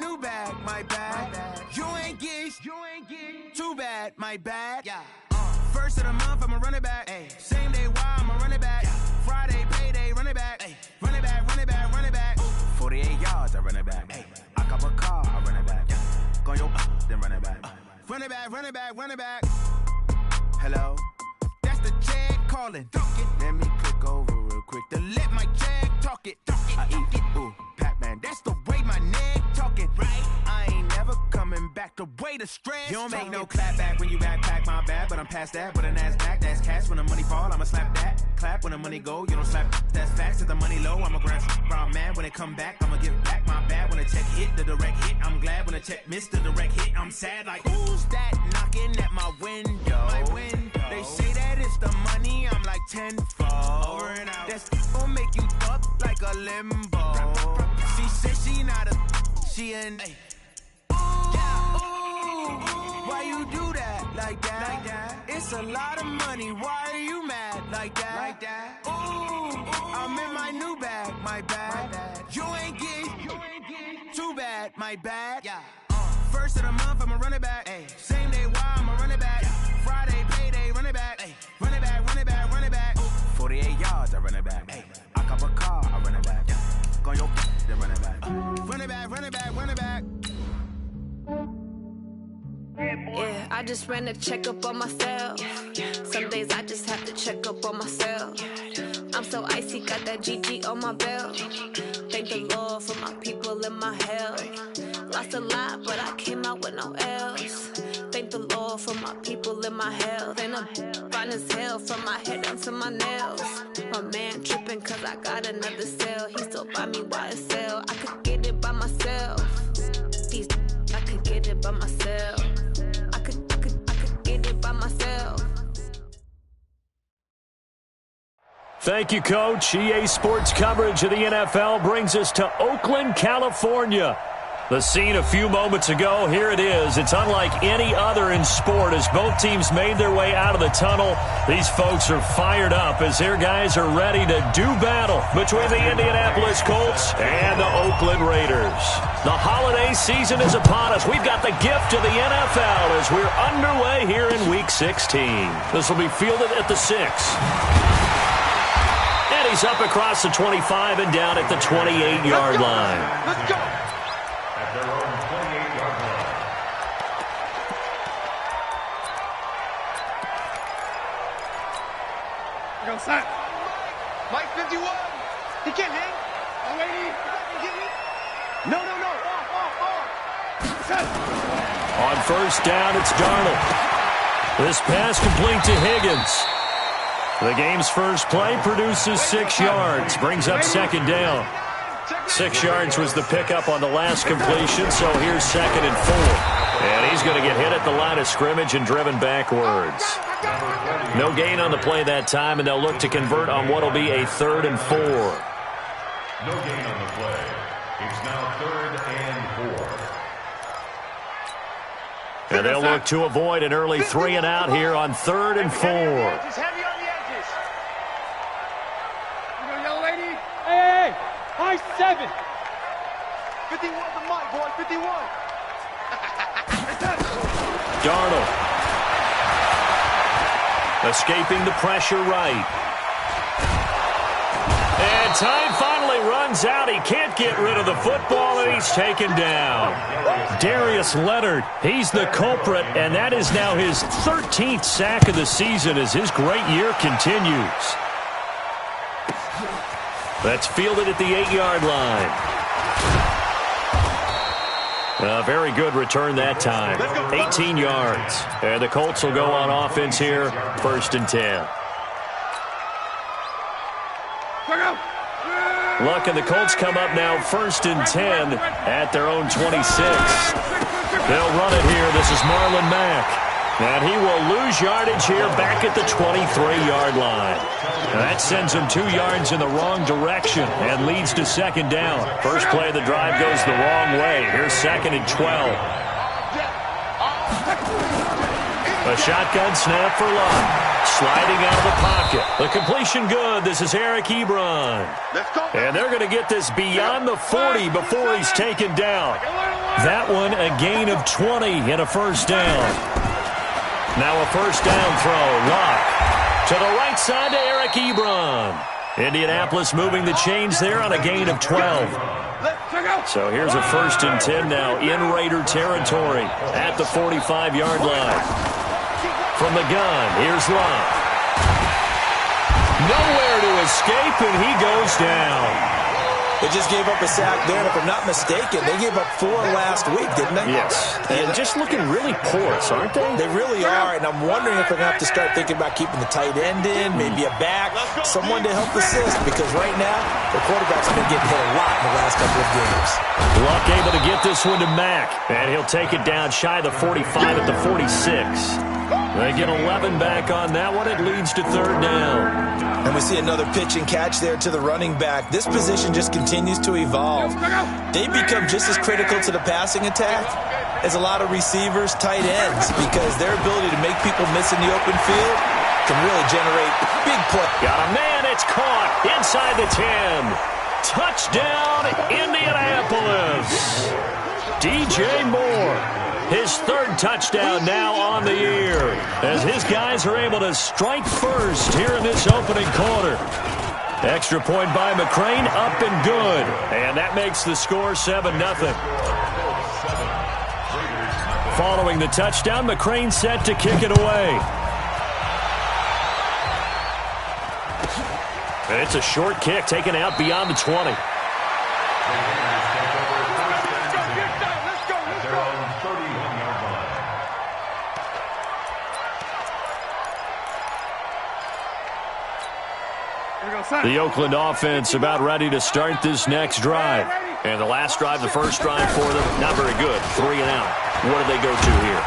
new bag, my bad. You ain't get too bad, my bad. Yeah. First of the month, I'ma run it back. Ay. Same day, why I'ma run it back. Friday, payday, run it back. Ay. Run it back, run it back, run it back. 48 yards, I run it back. Ay. I cop a car, I run it back. Go yo, then run it back. Run it back, run it back, run it back. Hello, that's the check calling. Let me click over real quick to let my check talk it. I eat it, ooh, Pac-Man, that's the way my neck talking. Right, I ain't never coming back. The way the stress. You don't make no clap back when you backpack, my bad. But I'm past that, with an ass back, that's cash. When the money fall, I'ma slap that. Clap when the money go, you don't slap. That's facts. If the money low, I'ma grab brown man. When it come back, I'ma give back my bad. When the check hit, the direct hit, I'm glad. When the check missed the direct hit, I'm sad. Like, who's that knocking at my window? My window. They say that it's the money, I'm like tenfold. Over and out. That's gon' make you up like a limbo. She said she not a, she an. Why you do that like that? It's a lot of money. Why are you mad like that? Ooh, I'm in my new bag, my bad. You ain't get too bad, my bad. Yeah. First of the month, I'ma run it back. Ay. Same day, why I'ma run it back. Friday, payday, run it back. Ay. Run it back, run it back, run it back. 48 yards, I run it back. Ay. I cop a car, I run it back. Go yo, then run it back. Run it back, run it back, run it back. Yeah, I just ran a checkup on myself. Some days I just have to check up on myself. I'm so icy, got that GG on my belt. Thank the Lord for my people and my health. Lost a lot, but I came out with no L's. Thank the Lord for my people and my health. And I'm fine as hell from my head down to my nails. My man tripping cause I got another cell. He still buy me YSL. I could get it by myself. I could get it by myself. I could get it by myself. Thank you, Coach. EA Sports coverage of the NFL brings us to Oakland, California. The scene a few moments ago, here it is. It's unlike any other in sport as both teams made their way out of the tunnel. These folks are fired up as their guys are ready to do battle between the Indianapolis Colts and the Oakland Raiders. The holiday season is upon us. We've got the gift of the NFL as we're underway here in Week 16. This will be fielded at the 6. And he's up across the 25 and down at the 28-yard line. Let's go. At their own 28-yard line. Go sack. Mike 51. He can't hang. Oh, lady. Get it. No. Set. On first down, it's Darnold. This pass complete to Higgins. The game's first play produces 6 yards, brings up second down. 6 yards was the pickup on the last completion, so here's 2nd and 4. And he's going to get hit at the line of scrimmage and driven backwards. No gain on the play that time, and they'll look to convert on what will be a 3rd and 4. No gain on the play. It's now 3rd and 4. And they'll look to avoid an early 3 and out here on 3rd and 4. Heavy on the edges. You go, yellow lady. Hey. High 7. 51 for Mike, boy. 51. Darnold. Escaping the pressure right. And time finally runs out. He can't get rid of the football, and he's taken down. Darius Leonard, he's the culprit, and that is now his 13th sack of the season as his great year continues. That's fielded at the 8-yard line. A very good return that time. 18 yards. And the Colts will go on offense here, 1st and 10. Luck and the Colts come up now 1st and 10 at their own 26. They'll run it here. This is Marlon Mack. And he will lose yardage here back at the 23-yard line. That sends him 2 yards in the wrong direction and leads to 2nd down. First play of the drive goes the wrong way. Here's 2nd and 12. A shotgun snap for Luck. Sliding out of the pocket. The completion good. This is Eric Ebron. And they're going to get this beyond the 40 before he's taken down. That one a gain of 20 and a first down. Now a first down throw. Locke to the right side to Eric Ebron. Indianapolis moving the chains there on a gain of 12. So here's a 1st and 10 now in Raider territory at the 45-yard line. From the gun, here's Locke. Nowhere to escape, and he goes down. They just gave up a sack there, and if I'm not mistaken, they gave up 4 last week, didn't they? Yes. And just looking really porous, aren't they? They really are, and I'm wondering if they're going to have to start thinking about keeping the tight end in, maybe a back, someone to help assist, because right now, the quarterback's been getting hit a lot in the last couple of games. Luck able to get this one to Mack, and he'll take it down shy of the 45 at the 46. They get 11 back on that one. It leads to 3rd down. And we see another pitch and catch there to the running back. This position just continues to evolve. They become just as critical to the passing attack as a lot of receivers, tight ends, because their ability to make people miss in the open field can really generate big plays. Got a man, it's caught inside the 10. Touchdown, Indianapolis. DJ Moore. His 3rd touchdown now on the year as his guys are able to strike first here in this opening quarter. Extra point by McCrane, up and good. And that makes the score 7-0. Following the touchdown, McCrane set to kick it away. And it's a short kick taken out beyond the 20. The Oakland offense about ready to start this next drive. And the last drive, the first drive for them, not very good. 3 and out. What do they go to here?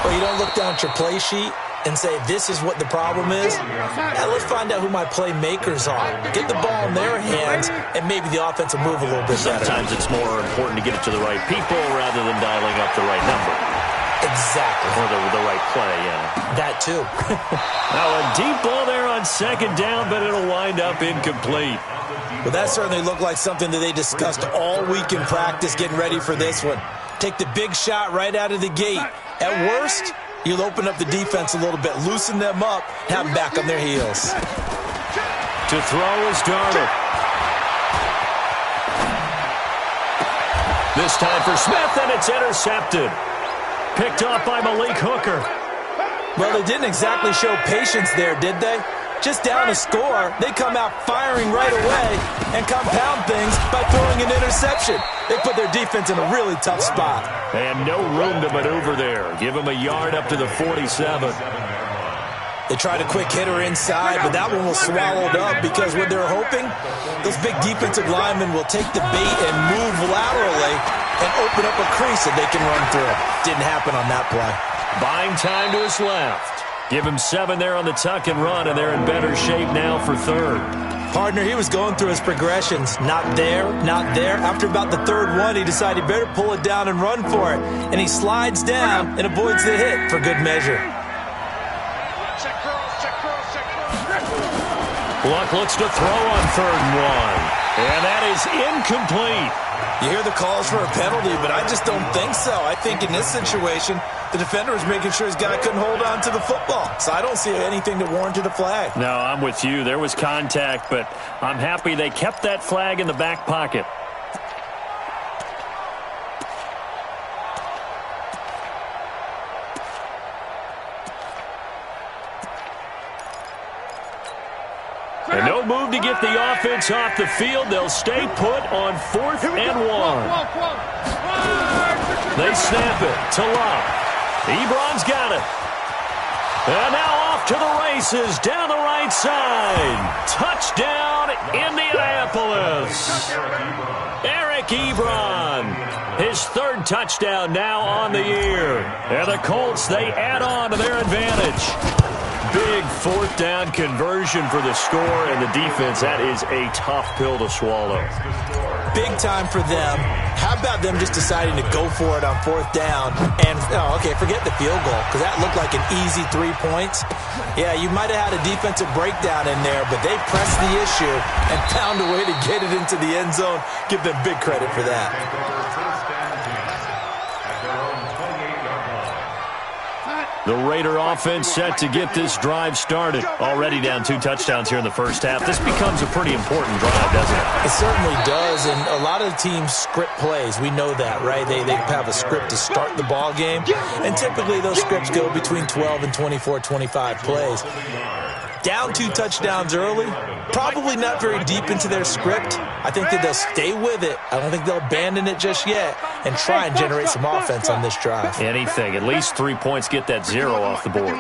Well, you don't look down at your play sheet and say, this is what the problem is. Now, let's find out who my playmakers are. Get the ball in their hands, and maybe the offense will move a little bit better. Sometimes it's more important to get it to the right people rather than dialing up the right number. Exactly. Or the right play, yeah. That, too. Now, a deep ball there on 2nd down, but it'll wind up incomplete. Well, that certainly looked like something that they discussed all week in practice getting ready for this one. Take the big shot right out of the gate. At worst, you'll open up the defense a little bit, loosen them up, have them back on their heels. To throw is Darnold. This time for Smith, and it's intercepted. Picked off by Malik Hooker. Well, they didn't exactly show patience there, did they? Just down a score, they come out firing right away and compound things by throwing an interception. They put their defense in a really tough spot. And no room to maneuver there. Give them a yard up to the 47. They tried a quick hitter inside, but that one was swallowed up because what they're hoping, those big defensive linemen will take the bait and move laterally and open up a crease that they can run through. Didn't happen on that play. Buying time to his left. Give him 7 there on the tuck and run, and they're in better shape now for 3rd. Partner, he was going through his progressions. Not there, not there. After about the 3rd one, he decided he better pull it down and run for it. And he slides down and avoids the hit for good measure. Luck looks to throw on 3rd and 1. And that is incomplete. You hear the calls for a penalty, but I just don't think so. I think in this situation, the defender was making sure his guy couldn't hold on to the football. So I don't see anything that warranted a flag. No, I'm with you. There was contact, but I'm happy they kept that flag in the back pocket. And no move to get the offense off the field. They'll stay put on 4th and 1. They snap it to Locke. Ebron's got it. And now off to the races down the right side. Touchdown, Indianapolis. Eric Ebron. His 3rd touchdown now on the year. And the Colts, they add on to their advantage. Big 4th down conversion for the score, and the defense, that is a tough pill to swallow. Big time for them. How about them just deciding to go for it on 4th down? And, okay, forget the field goal, because that looked like an easy 3 points. Yeah, you might have had a defensive breakdown in there, but they pressed the issue and found a way to get it into the end zone. Give them big credit for that. The Raider offense set to get this drive started. Already down 2 touchdowns here in the first half. This becomes a pretty important drive, doesn't it? It certainly does, and a lot of teams script plays. We know that, right? They have a script to start the ball game, and typically those scripts go between 12 and 24, 25 plays. Down 2 touchdowns early, probably not very deep into their script. I think that they'll stay with it. I don't think they'll abandon it just yet and try and generate some offense on this drive. Anything. At least 3 points, get that 0 off the board. On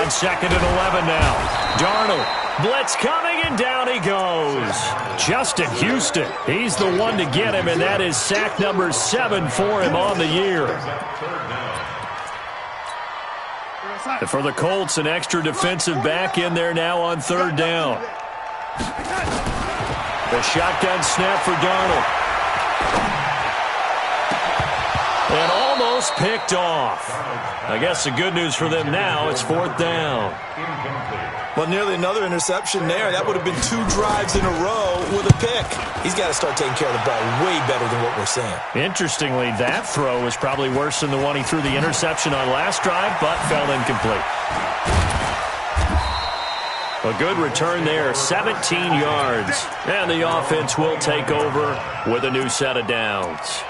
2nd and 11 now. Darnold. Blitz coming, and down he goes. Justin Houston. He's the one to get him, and that is sack number 7 for him on the year. For the Colts, an extra defensive back in there now on 3rd down. The shotgun snap for Darnold. And almost picked off. I guess the good news for them now, it's 4th down. Well, nearly another interception there. That would have been 2 drives in a row with a pick. He's got to start taking care of the ball way better than what we're seeing. Interestingly, that throw was probably worse than the one he threw the interception on last drive, but fell incomplete. A good return there, 17 yards. And the offense will take over with a new set of downs.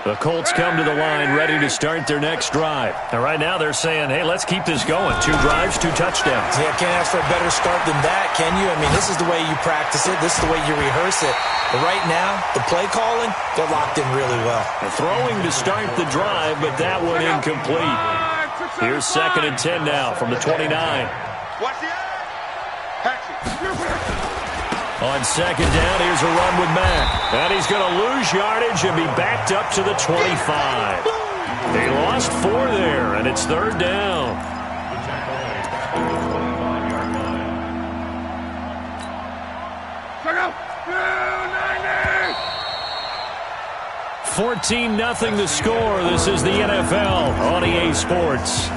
The Colts come to the line ready to start their next drive. And right now they're saying, hey, let's keep this going. 2 drives, 2 touchdowns. Yeah, can't ask for a better start than that, can you? I mean, this is the way you practice it. This is the way you rehearse it. But right now, the play calling, they're locked in really well. And throwing to start the drive, but that one incomplete. Here's 2nd and 10 now from the 29. On 2nd down, here's a run with Mack. And he's going to lose yardage and be backed up to the 25. They lost 4 there, and it's 3rd down. Check out. 14-0 the score. This is the NFL on EA Sports.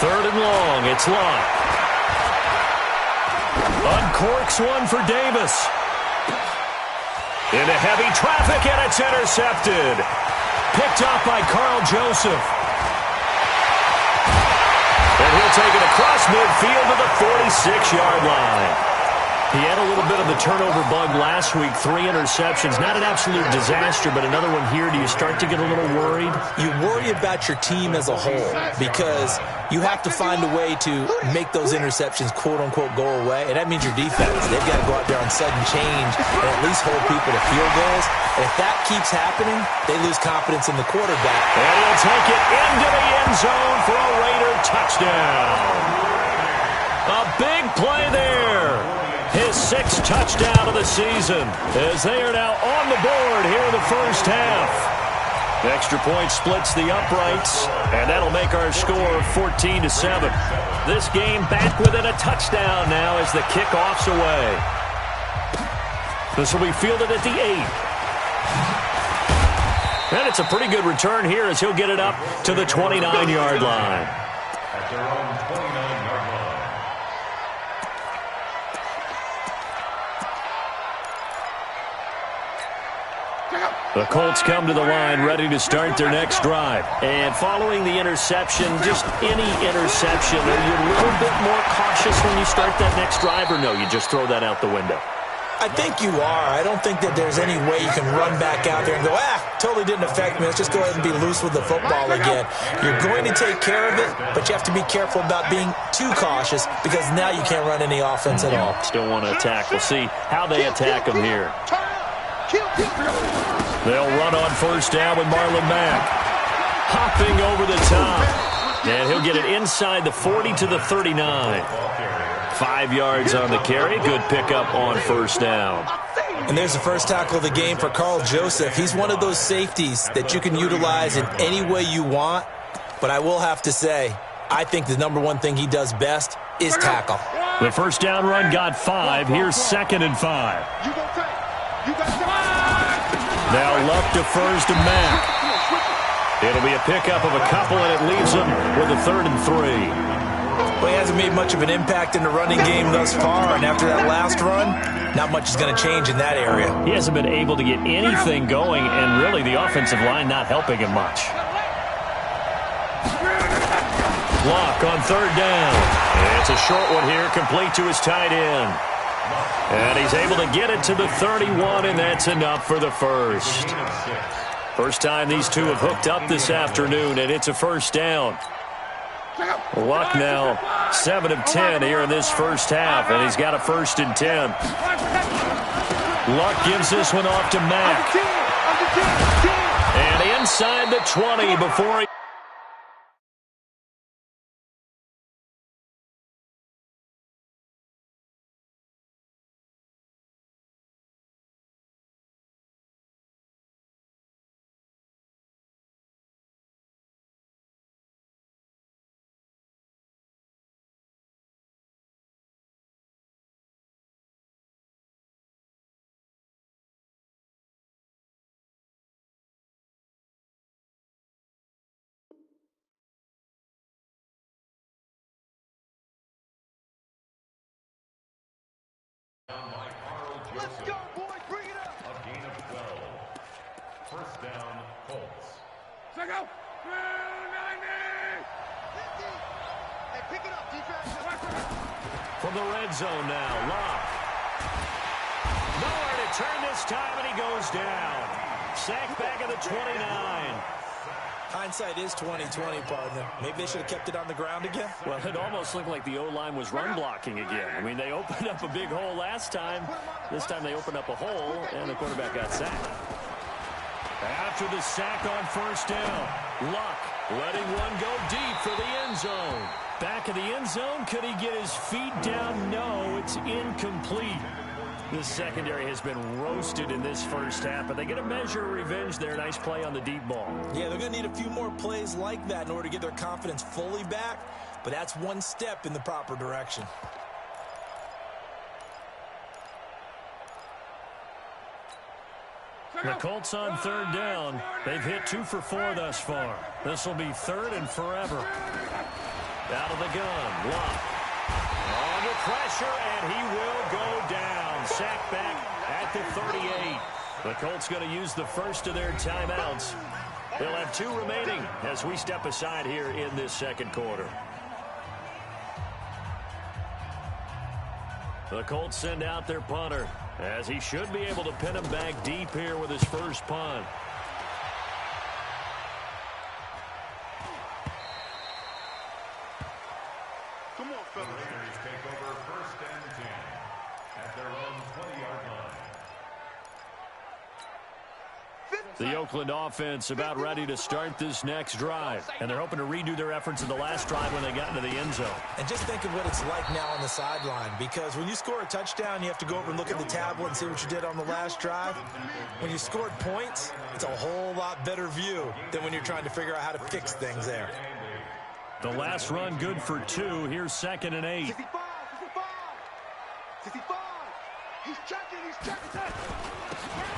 Third and long. It's Lott. Uncorks one for Davis. Into heavy traffic, and it's intercepted. Picked up by Carl Joseph. And he'll take it across midfield to the 46-yard line. He had a little bit of the turnover bug last week, 3 interceptions. Not an absolute disaster, but another one here. Do you start to get a little worried? You worry about your team as a whole because you have to find a way to make those interceptions, quote-unquote, go away, and that means your defense. They've got to go out there on sudden change and at least hold people to field goals. And if that keeps happening, they lose confidence in the quarterback. And he'll take it into the end zone for a Raider touchdown. A big play there. His 6th touchdown of the season as they are now on the board here in the first half. The extra point splits the uprights, and that'll make our score 14-7. This game back within a touchdown now as the kickoff's away. This will be fielded at the 8. And it's a pretty good return here as he'll get it up to the 29-yard line. At their own 29-yard line. The Colts come to the line ready to start their next drive. And following the interception, just any interception, are you a little bit more cautious when you start that next drive, or no, you just throw that out the window? I think you are. I don't think that there's any way you can run back out there and go, totally didn't affect me. Let's just go ahead and be loose with the football again. You're going to take care of it, but you have to be careful about being too cautious because now you can't run any offense at all. Still want to attack. We'll see how they attack them here. They'll run on first down with Marlon Mack. Hopping over the top. And he'll get it inside the 40 to the 39. 5 yards on the carry. Good pickup on first down. And there's the first tackle of the game for Carl Joseph. He's one of those safeties that you can utilize in any way you want. But I will have to say, I think the number one thing he does best is tackle. The first down run got 5. Here's 2nd and 5. Now Luck defers to Mack. It'll be a pickup of a couple, and it leaves him with a 3rd and 3. Well, he hasn't made much of an impact in the running game thus far, and after that last run, not much is going to change in that area. He hasn't been able to get anything going, and really the offensive line not helping him much. Luck on 3rd down. It's a short one here, complete to his tight end. And he's able to get it to the 31, and that's enough for the first. First time these two have hooked up this afternoon, and it's a first down. Luck now 7 of 10 here in this first half, and he's got a 1st and 10. Luck gives this one off to Mack. And inside the 20 before he... Let's go, boys. Bring it up. A gain of 12. First down, Colts. Check out. Hey, pick it up, defense. From the red zone now, Luck. Nowhere to turn this time, and he goes down. Sacked back at the 29. Hindsight is 20/20, partner. Maybe they should have kept it on the ground again. Well, it almost looked like the O-line was run blocking again. I mean, they opened up a big hole last time. This time they opened up a hole, and the quarterback got sacked. After the sack on first down, Luck letting one go deep for the end zone. Back of the end zone, could he get his feet down? No, it's incomplete. This secondary has been roasted in this first half, but they get a measure of revenge there. Nice play on the deep ball. Yeah, they're going to need a few more plays like that in order to get their confidence fully back, but that's one step in the proper direction. The Colts on 3rd down. They've hit 2 for 4 thus far. This will be 3rd and forever. Out of the gun, Luck. Under pressure, and he will go down. Sacked back at the 38. The Colts going to use the first of their timeouts. They'll have 2 remaining as we step aside here in this second quarter. The Colts send out their punter, as he should be able to pin him back deep here with his first punt. Come on, fellas. Raiders take over 1st and 10 at their own 20-yard line. The Oakland offense about ready to start this next drive, and they're hoping to redo their efforts in the last drive when they got into the end zone. And just think of what it's like now on the sideline, because when you score a touchdown, you have to go over and look at the tablet and see what you did on the last drive. When you scored points, it's a whole lot better view than when you're trying to figure out how to fix things there. The last run good for 2. Here's 2nd and 8. 65. 65. He's checking.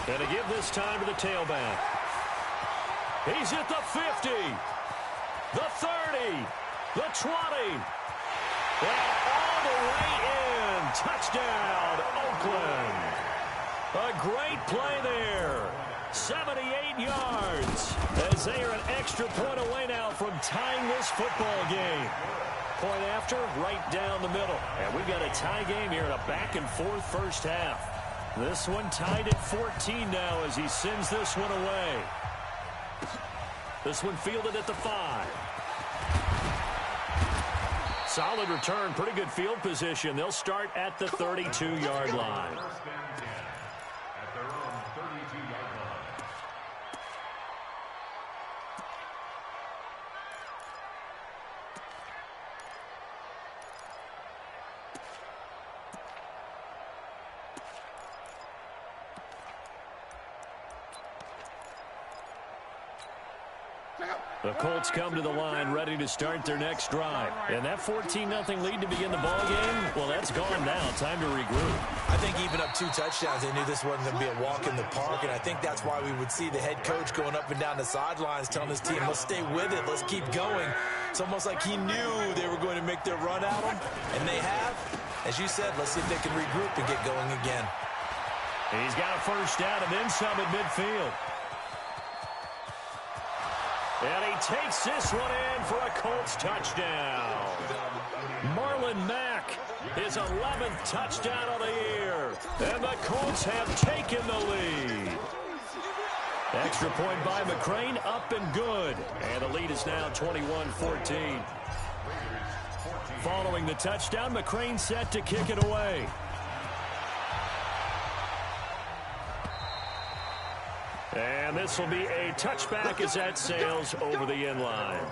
And to give this time to the tailback. He's at the 50, the 30, the 20, and all the way in. Touchdown, Oakland. A great play there. 78 yards as they are an extra point away now from tying this football game. Point after, right down the middle. And we've got a tie game here in a back-and-forth first half. This one tied at 14 now as he sends this one away. This one fielded at the 5. Solid return, pretty good field position. They'll start at the 32-yard line. 1st and 10 at their own 32-yard line. The Colts come to the line ready to start their next drive. And that 14-0 lead to begin the ball game, well, that's gone now. Time to regroup. I think even up 2 touchdowns, they knew this wasn't going to be a walk in the park, and I think that's why we would see the head coach going up and down the sidelines telling his team, let's stay with it, let's keep going. It's almost like he knew they were going to make their run at him, and they have. As you said, let's see if they can regroup and get going again. He's got a first down and then some at midfield. And he takes this one in for a Colts touchdown. Marlon Mack, his 11th touchdown of the year. And the Colts have taken the lead. Extra point by McCrane, up and good. And the lead is now 21-14. Following the touchdown, McCrane set to kick it away. And this will be a touchback as that sails over the end line.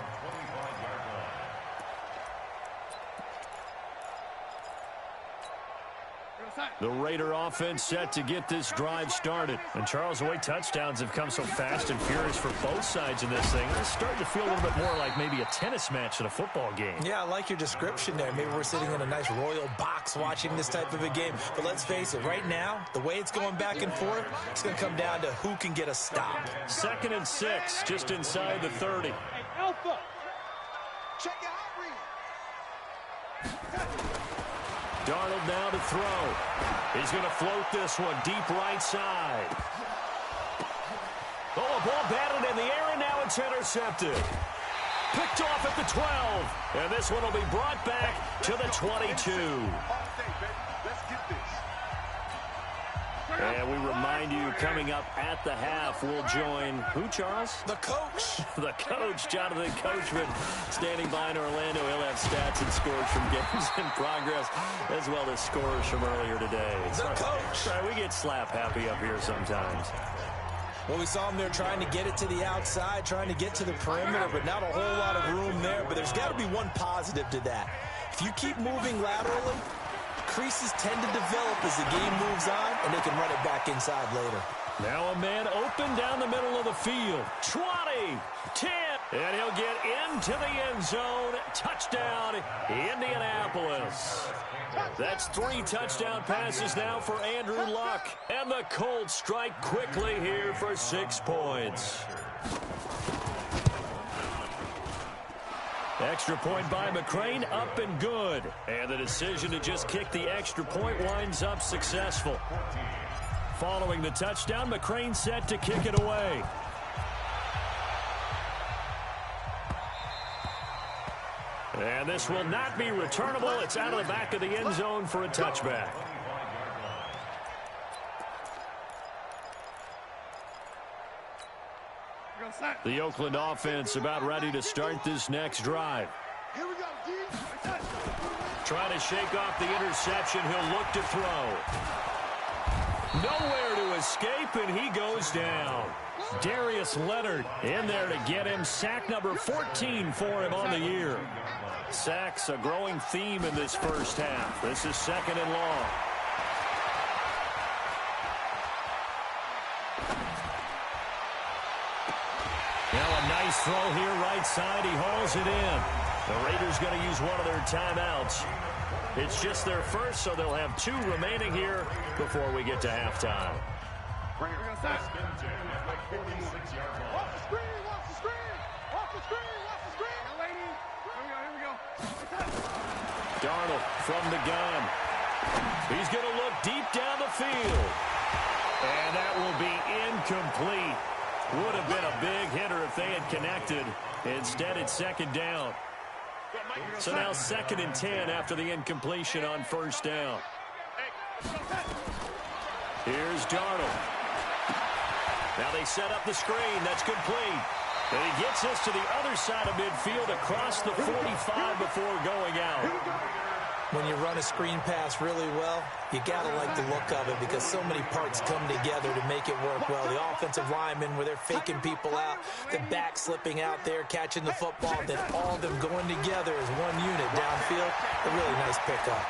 The Raider offense set to get this drive started. And Charles, the way touchdowns have come so fast and furious for both sides in this thing, it's starting to feel a little bit more like maybe a tennis match than a football game. Yeah, I like your description there. Maybe we're sitting in a nice royal box watching this type of a game. But let's face it, right now, the way it's going back and forth, it's going to come down to who can get a stop. 2nd and 6, just inside the 30. Hey, Alpha, check your hot read. Darnold now to throw. He's going to float this one deep right side. Oh, a ball batted in the air, and now it's intercepted. Picked off at the 12. And this one will be brought back to the 22. Let's get this. And we remind you, coming up at the half, we'll join who, Charles? The coach. The coach, Jonathan Coachman, standing by in Orlando. He'll have stats and scores from games in progress, as well as scores from earlier today. The coach. Sorry, we get slap happy up here sometimes. Well, we saw him there trying to get it to the outside, trying to get to the perimeter, but not a whole lot of room there. But there's got to be one positive to that. If you keep moving laterally, creases tend to develop as the game moves on, and they can run it back inside later. Now a man open down the middle of the field. 20, 10, and he'll get into the end zone. Touchdown, Indianapolis. That's 3 touchdown passes now for Andrew Luck. And the Colts strike quickly here for 6 points. Extra point by McCrane, up and good. And the decision to just kick the extra point winds up successful. Following the touchdown, McCrane set to kick it away. And this will not be returnable. It's out of the back of the end zone for a touchback. The Oakland offense about ready to start this next drive. Here we go, D. Trying to shake off the interception. He'll look to throw. Nowhere to escape, and he goes down. Darius Leonard in there to get him. Sack number 14 for him on the year. Sacks a growing theme in this first half. This is 2nd and long. Now a nice throw here right side. He hauls it in. The Raiders going to use one of their timeouts. It's just their first, so they'll have 2 remaining here before we get to halftime. Off the screen, off the screen, off the screen, off the screen. Now, lady. Here we go. Darnold from the gun. He's going to look deep down the field. And that will be incomplete. Would have been a big hitter if they had connected. Instead, it's 2nd down. So now 2nd and 10 after the incompletion on 1st down. Here's Darnold. Now they set up the screen. That's complete. And he gets this to the other side of midfield across the 45 before going out. When you run a screen pass really well, you got to like the look of it because so many parts come together to make it work well. The offensive linemen, where they're faking people out, the back slipping out there, catching the football, then all of them going together as one unit downfield. A really nice pickup.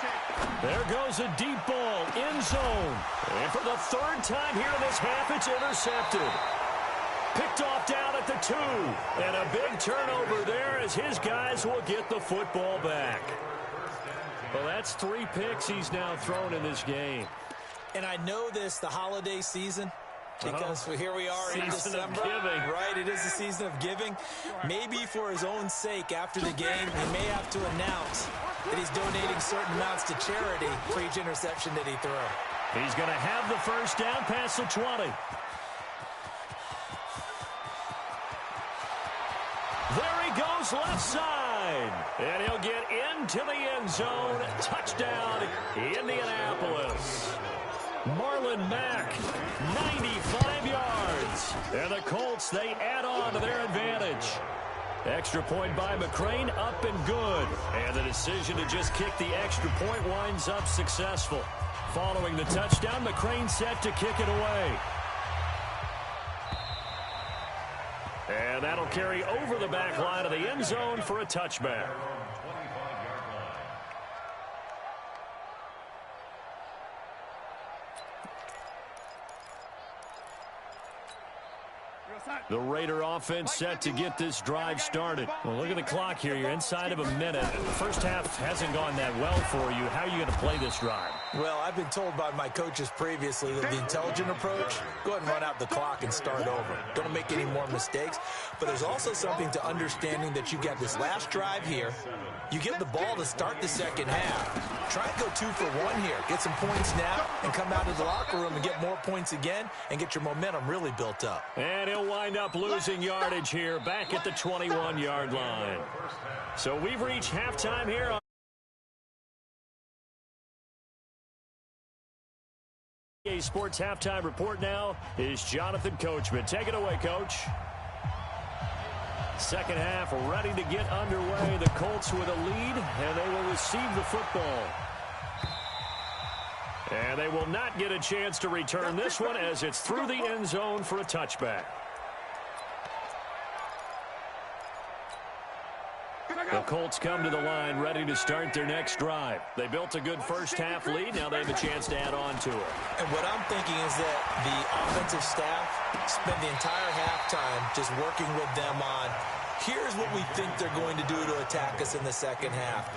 There goes a deep ball, end zone. And for the 3rd time here in this half, it's intercepted. Picked off down at the 2. And a big turnover there as his guys will get the football back. Well, that's 3 picks he's now thrown in this game. And I know this, the holiday season, because here we are in December. Right, it is the season of giving. Maybe for his own sake, after the game, he may have to announce that he's donating certain amounts to charity for each interception that he threw. He's going to have the first down past the 20. There he goes left side. And he'll get into the end zone. Touchdown, Indianapolis. Marlon Mack, 95 yards. And the Colts, they add on to their advantage. Extra point by McCrane, up and good. And the decision to just kick the extra point winds up successful. Following the touchdown, McCrane set to kick it away. And that'll carry over the back line of the end zone for a touchback. The Raider offense set to get this drive started. Well, look at the clock here. You're inside of a minute. The first half hasn't gone that well for you. How are you going to play this drive? Well, I've been told by my coaches previously that the intelligent approach, go ahead and run out the clock and start over. Don't make any more mistakes. But there's also something to understanding that you got this last drive here. You get the ball to start the second half. Try and go 2 for 1 here. Get some points now and come out of the locker room and get more points again and get your momentum really built up. And he'll wind up losing yardage here back at the 21-yard line. So we've reached halftime here on EA Sports Halftime Report. Now is Jonathan Coachman. Take it away, Coach. Second half ready to get underway. The Colts with a lead, and they will receive the football. And they will not get a chance to return this one as it's through the end zone for a touchback. The Colts come to the line ready to start their next drive. They built a good first half lead. Now they have a chance to add on to it. And what I'm thinking is that the offensive staff spent the entire halftime just working with them on, here's what we think they're going to do to attack us in the second half.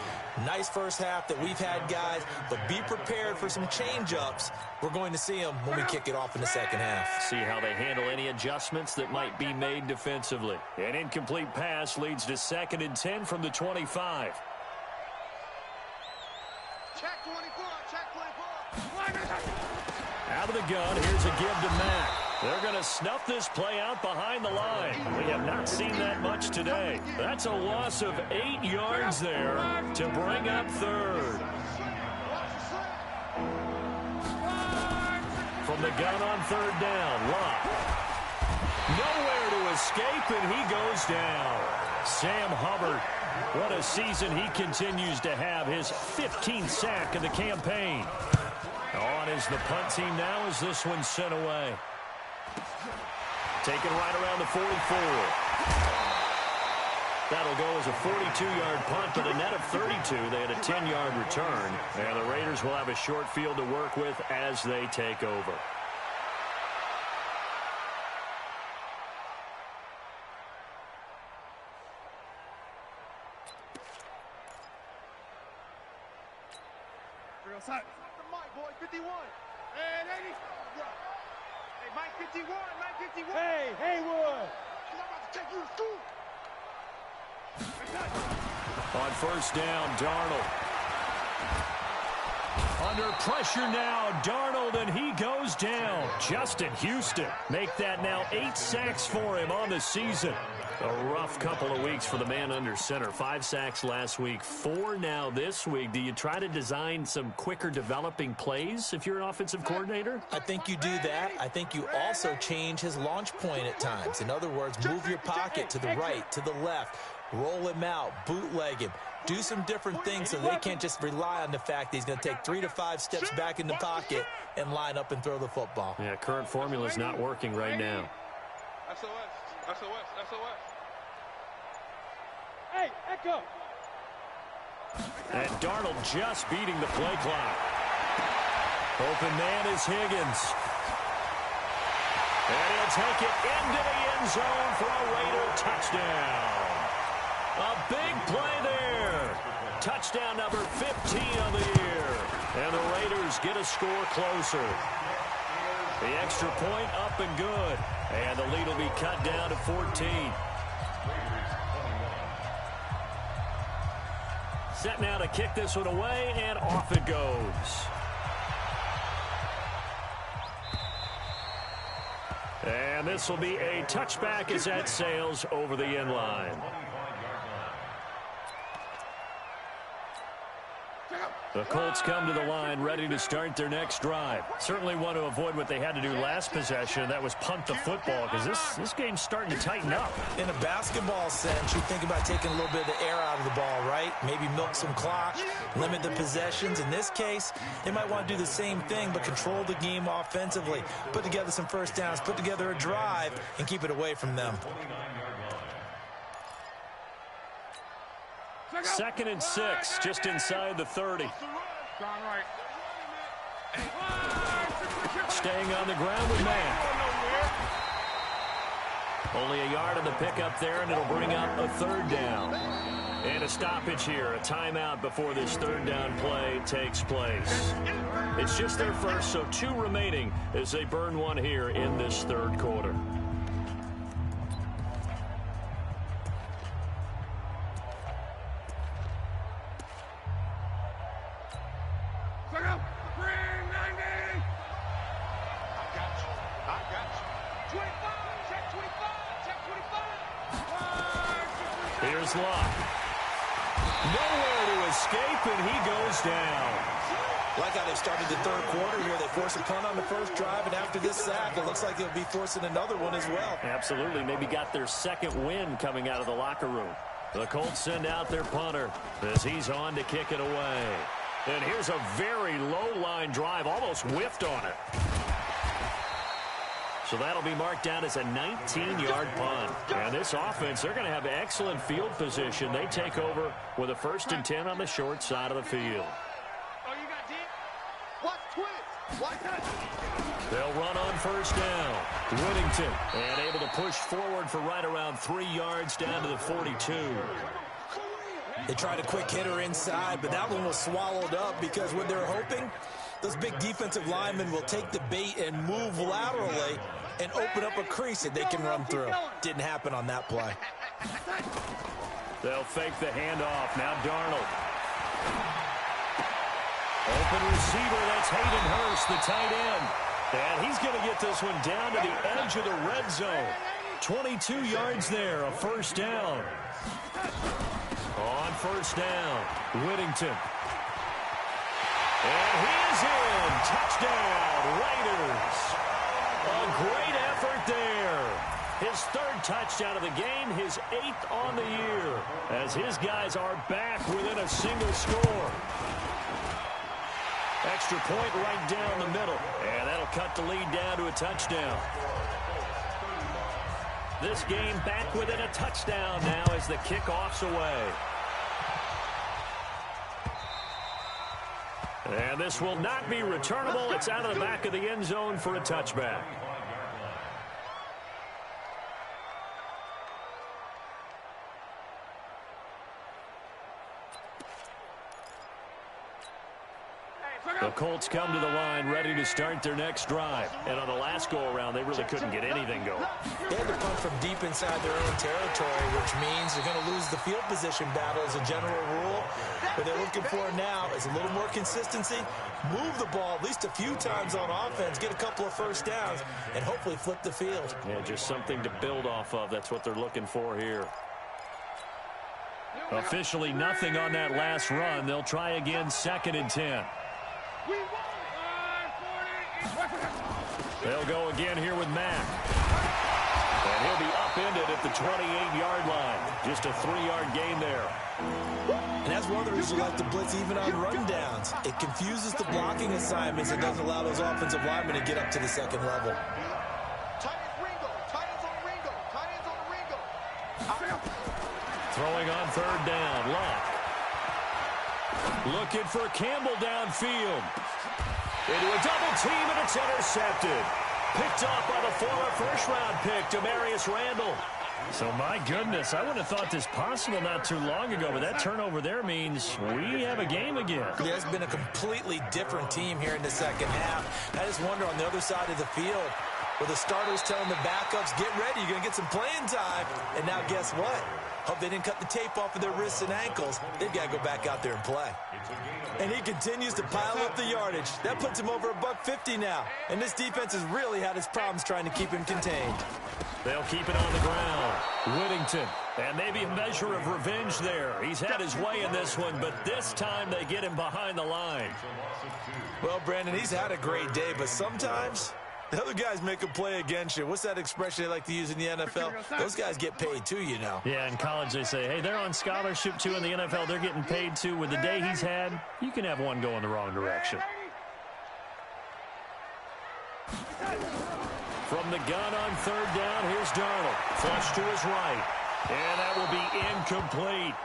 Nice first half that we've had, guys, but be prepared for some change-ups. We're going to see them when we kick it off in the second half. See how they handle any adjustments that might be made defensively. An incomplete pass leads to 2nd and 10 from the 25. Check 24, check 24. Out of the gun, here's a give to Mack. They're going to snuff this play out behind the line. We have not seen that much today. That's a loss of 8 yards there to bring up 3rd. From the gun on 3rd down, Lott. Nowhere to escape, and he goes down. Sam Hubbard, what a season he continues to have. His 15th sack of the campaign. On is the punt team now as this one's sent away. Taken right around the 44. That'll go as a 42-yard punt, but a net of 32. They had a 10-yard return. And the Raiders will have a short field to work with as they take over. Real side. Mike, boy, 51. And 80. Hey, Mike 51, Mike 51. Hey, Haywood. I'm about to take you to school. On first down, Darnold. Under pressure now, Darnold, and he goes down. Justin Houston, make that now 8 sacks for him on the season. A rough couple of weeks for the man under center. 5 sacks last week, 4 now this week. Do you try to design some quicker developing plays if you're an offensive coordinator? I think you do that. I think you also change his launch point at times. In other words, move your pocket to the right, to the left, roll him out, bootleg him. Do some different things so they can't just rely on the fact that he's going to take 3 to 5 steps back in the pocket and line up and throw the football. Yeah, current formula is not working right now. SOS, SOS, SOS. Hey, Echo. And Darnold just beating the play clock. Open man is Higgins. And he'll take it into the end zone for a Raider touchdown. A big play there. Touchdown number 15 of the year. And the Raiders get a score closer. The extra point up and good. And the lead will be cut down to 14. Set now to kick this one away, and off it goes. And this will be a touchback as that sails over the end line. The Colts come to the line ready to start their next drive. Certainly want to avoid what they had to do last possession. That was punt the football, because this game's starting to tighten up. In a basketball sense, you think about taking a little bit of the air out of the ball, right? Maybe milk some clock, limit the possessions. In this case, they might want to do the same thing, but control the game offensively. Put together some first downs, put together a drive, and keep it away from them. 2nd and 6, just inside the 30. Staying on the ground with Mack. Only a yard on the pickup there, and it'll bring up a 3rd down. And a stoppage here, a timeout before this 3rd down play takes place. It's just their first, so 2 remaining as they burn one here in this 3rd quarter. Here's Locke. Nowhere to escape, and he goes down. Like how they started the 3rd quarter here. They force a punt on the first drive, and after this sack, it looks like they'll be forcing another one as well. Absolutely. Maybe got their 2nd win coming out of the locker room. The Colts send out their punter as he's on to kick it away. And here's a very low-line drive, almost whiffed on it. So that'll be marked down as a 19-yard punt. And this offense, they're going to have excellent field position. They take over with a 1st and 10 on the short side of the field. They'll run on 1st down. Whittington, and able to push forward for right around 3 yards down to the 42. They tried a quick hitter inside, but that one was swallowed up because what they're hoping, those big defensive linemen will take the bait and move laterally and open up a crease that they can run through. Didn't happen on that play. They'll fake the handoff. Now Darnold. Open receiver, that's Hayden Hurst, the tight end. And he's going to get this one down to the edge of the red zone. 22 yards there, a 1st down. On 1st down, Whittington. And he is in. Touchdown, Raiders. A great effort there. His 3rd touchdown of the game, his 8th on the year, as his guys are back within a single score. Extra point right down the middle, and that'll cut the lead down to a touchdown. This game back within a touchdown now as the kickoff's away. And this will not be returnable. It's out of the back of the end zone for a touchback. The Colts come to the line ready to start their next drive. And on the last go-around, they really couldn't get anything going. They had to punt from deep inside their own territory, which means they're going to lose the field position battle as a general rule. What they're looking for now is a little more consistency, move the ball at least a few times on offense, get a couple of 1st downs, and hopefully flip the field. Yeah, just something to build off of. That's what they're looking for here. Officially nothing on that last run. They'll try again 2nd and 10. They'll go again here with Mack. And he'll be upended at the 28-yard line. Just a 3-yard gain there. And that's one of the reasons we like to blitz even on rundowns. It confuses the blocking assignments and doesn't allow those offensive linemen to get up to the 2nd level. Throwing on 3rd down, Locke. Looking for Campbell downfield. Into a double team, and it's intercepted. picked off by the former first-round pick, Demarius Randall. So, my goodness, I would have thought this possible not too long ago, but that turnover there means we have a game again. Yeah, it's been a completely different team here in the second half. I just wonder on the other side of the field, where the starters telling the backups, get ready, you're going to get some playing time. And now guess what? Hope they didn't cut the tape off of their wrists and ankles. They've got to go back out there and play. And he continues to pile up the yardage. That puts him over $150 now. And this defense has really had its problems trying to keep him contained. They'll keep it on the ground. Whittington. And maybe a measure of revenge there. He's had his way in this one, but this time they get him behind the line. Well, Brandon, he's had a great day, but sometimes the other guys make a play against you. What's that expression they like to use in the NFL? Those guys get paid too, you know. Yeah, in college they say, hey, they're on scholarship too. In the NFL, they're getting paid too. With the day he's had, you can have one go in the wrong direction. From the gun on third down, here's Darnold. Flush to his right. And that will be incomplete.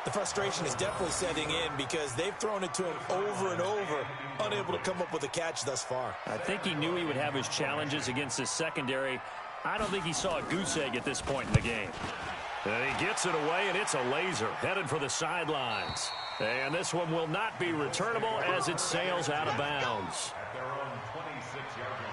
The frustration is definitely setting in because they've thrown it to him over and over, unable to come up with a catch thus far. I think he knew he would have his challenges against his secondary. I don't think he saw a goose egg at this point in the game. And he gets it away, and it's a laser headed for the sidelines. And this one will not be returnable as it sails out of bounds. At their own 26-yard line.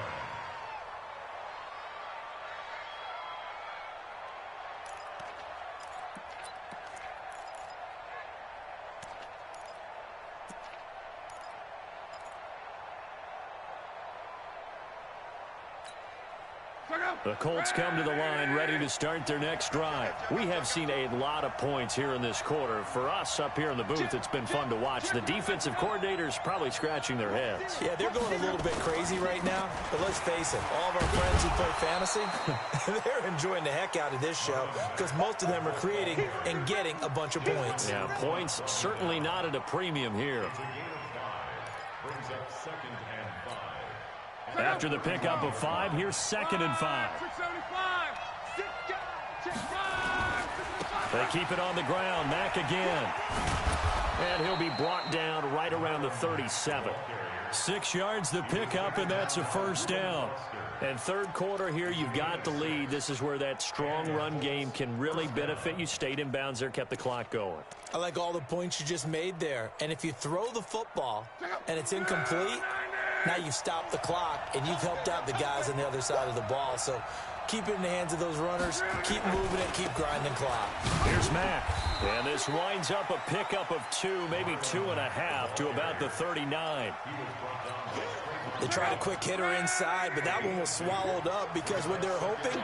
The Colts come to the line ready to start their next drive. We have seen a lot of points here in this quarter. For us up here in the booth, it's been fun to watch. The defensive coordinators probably scratching their heads. Yeah, they're going a little bit crazy right now, but let's face it, all of our friends who play fantasy, they're enjoying the heck out of this show because most of them are creating and getting a bunch of points. Yeah, points certainly not at a premium here. Brings up 2nd and 5. After the pickup of 5, here's 2nd and 5. They keep it on the ground. Mack again. And he'll be brought down right around the 37. 6 yards the pickup, and that's a first down. And third quarter here, you've got the lead. This is where that strong run game can really benefit you. Stayed in bounds there, kept the clock going. I like all the points you just made there. And if you throw the football and it's incomplete, now you've stopped the clock and you've helped out the guys on the other side of the ball. So keep it in the hands of those runners. Keep moving it. Keep grinding clock. Here's Mack. And this winds up a pickup of 2, maybe 2.5 to about the 39. They tried a quick hitter inside, but that one was swallowed up because what they're hoping,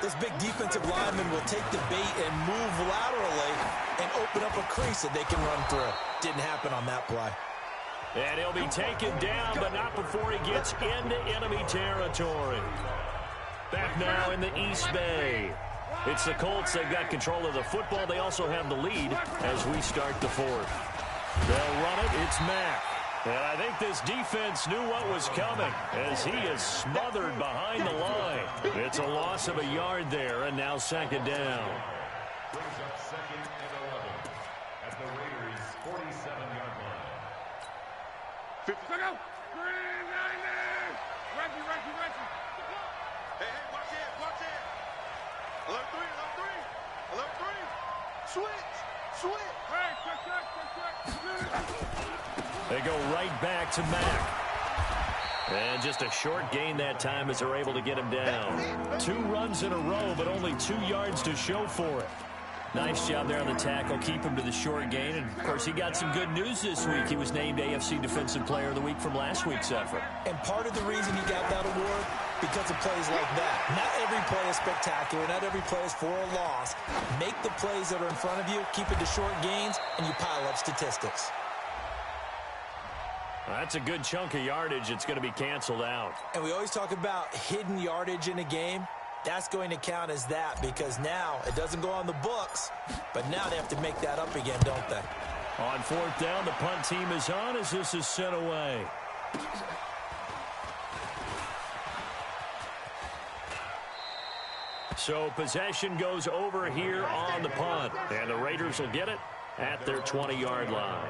this big defensive lineman will take the bait and move laterally and open up a crease that they can run through. Didn't happen on that play. And he'll be taken down, but not before he gets into enemy territory. Back now in the East Bay. It's the Colts. They've got control of the football. They also have the lead as we start the fourth. They'll run it. It's Mack. And I think this defense knew what was coming as he is smothered behind the line. It's a loss of a yard there, and now 2nd down. Brings up 2nd and 11 at the Raiders' 47-yard line. 50. Go! Reggie. Hey, watch it. Alert 3. Switch. Hey, quick. They go right back to Mack. And just a short gain that time as they're able to get him down. 2 runs in a row, but only 2 yards to show for it. Nice job there on the tackle. Keep him to the short gain. And, of course, he got some good news this week. He was named AFC Defensive Player of the Week from last week's effort. And part of the reason he got that award, because of plays like that. Not every play is spectacular. Not every play is for a loss. Make the plays that are in front of you, keep it to short gains, and you pile up statistics. That's a good chunk of yardage. It's going to be canceled out. And we always talk about hidden yardage in a game. That's going to count as that because now it doesn't go on the books, but now they have to make that up again, don't they? On 4th down, the punt team is on as this is sent away. So possession goes over here on the punt, and the Raiders will get it at their 20-yard line.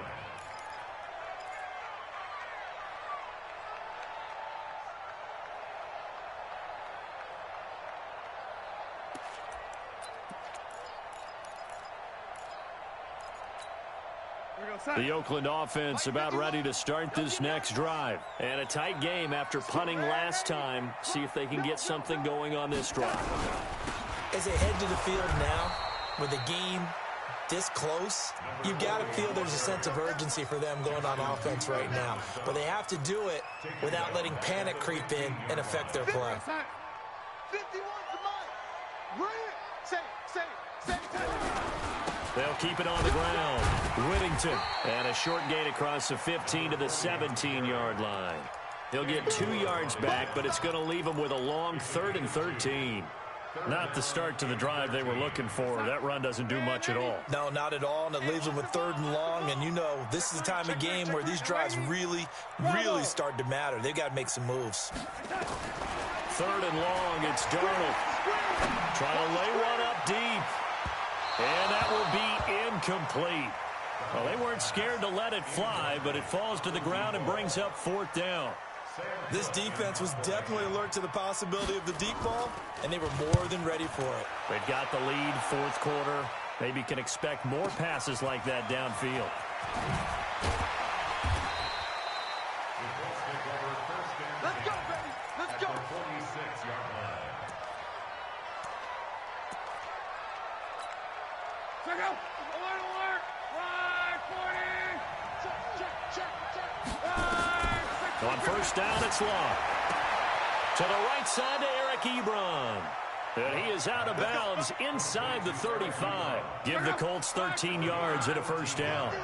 The Oakland offense about ready to start this next drive. And a tight game after punting last time. See if they can get something going on this drive. As they head to the field now, with the game this close, you've got to feel there's a sense of urgency for them going on offense right now. But they have to do it without letting panic creep in and affect their play. 51 to mine. Bring it. Say. They'll keep it on the ground. Whittington. And a short gain across the 15 to the 17-yard line. He'll get 2 yards back, but it's going to leave him with a long 3rd and 13. Not the start to the drive they were looking for. That run doesn't do much at all. No, not at all, and it leaves them with 3rd and long. And you know, this is the time of game where these drives really start to matter. They've got to make some moves. 3rd and long, it's Darnold. Trying to lay one up deep. And that will be incomplete. Well, they weren't scared to let it fly, but it falls to the ground and brings up 4th down. This defense was definitely alert to the possibility of the deep ball, and they were more than ready for it. They've got the lead, 4th quarter. Maybe can expect more passes like that downfield. Let's go, baby. Let's go. 46-yard line. Check out. Alert. Right, 40. Check. On 1st down, it's long. To the right side to Eric Ebron. And he is out of bounds inside the 35. Give the Colts 13 yards and a 1st down.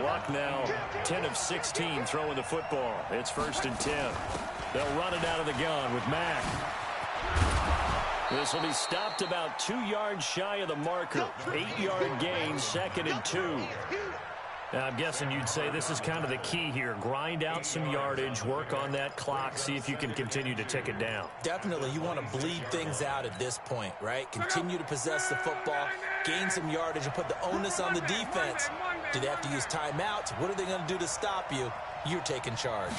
Luck now, 10 of 16 throwing the football. It's 1st and 10. They'll run it out of the gun with Mack. This will be stopped about 2 yards shy of the marker. 8-yard gain, 2nd and 2. Now, I'm guessing you'd say this is kind of the key here. Grind out some yardage, work on that clock, see if you can continue to tick it down. Definitely, you want to bleed things out at this point, right? Continue to possess the football, gain some yardage, and put the onus on the defense. Do they have to use timeouts? What are they going to do to stop you? You're taking charge.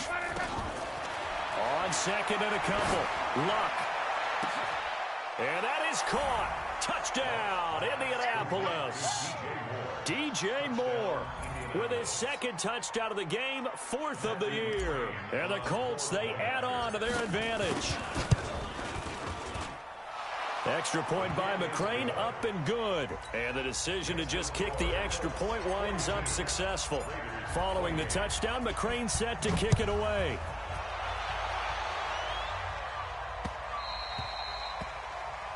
On 2nd and a couple. Luck. And that is caught. Touchdown, Indianapolis. DJ Moore with his 2nd touchdown of the game, 4th of the year. And the Colts, they add on to their advantage. Extra point by McCrane, up and good. And the decision to just kick the extra point winds up successful. Following the touchdown, McCrane set to kick it away.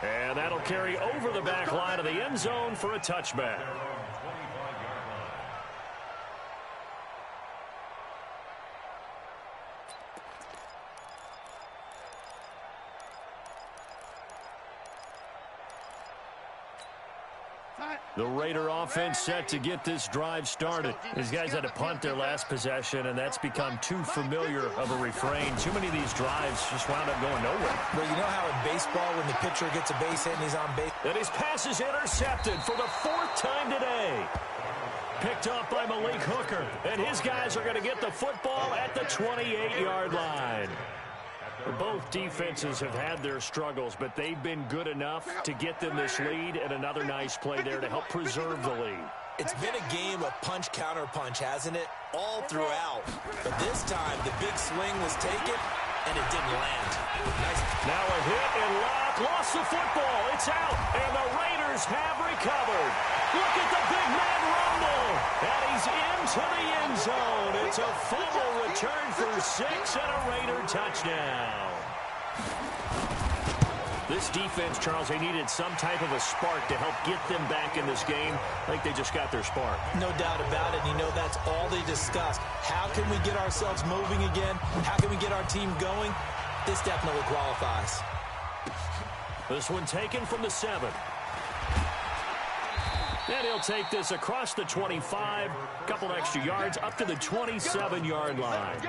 And that'll carry over the back line of the end zone for a touchback. The Raider offense set to get this drive started. These guys had to punt their last possession, and that's become too familiar of a refrain. Too many of these drives just wound up going nowhere. Well, you know how in baseball when the pitcher gets a base hit and he's on base? And his pass is intercepted for the 4th time today. Picked up by Malik Hooker, and his guys are going to get the football at the 28-yard line. Both defenses have had their struggles, but they've been good enough to get them this lead, and another nice play there to help preserve the lead. It's been a game of punch-counter-punch, hasn't it? All throughout. But this time, the big swing was taken, and it didn't land. Nice. Now a hit, and Locke lost the football. It's out, and the Raiders have recovered. Look at the big man rumble, and he's into the end zone. It's a fumble return for 6 and a Raider touchdown. This defense, Charles, they needed some type of a spark to help get them back in this game. I think they just got their spark. No doubt about it. You know, that's all they discussed. How can we get ourselves moving again? How can we get our team going? This definitely qualifies. This one taken from the 7. And he'll take this across the 25, a couple extra yards, up to the 27-yard line.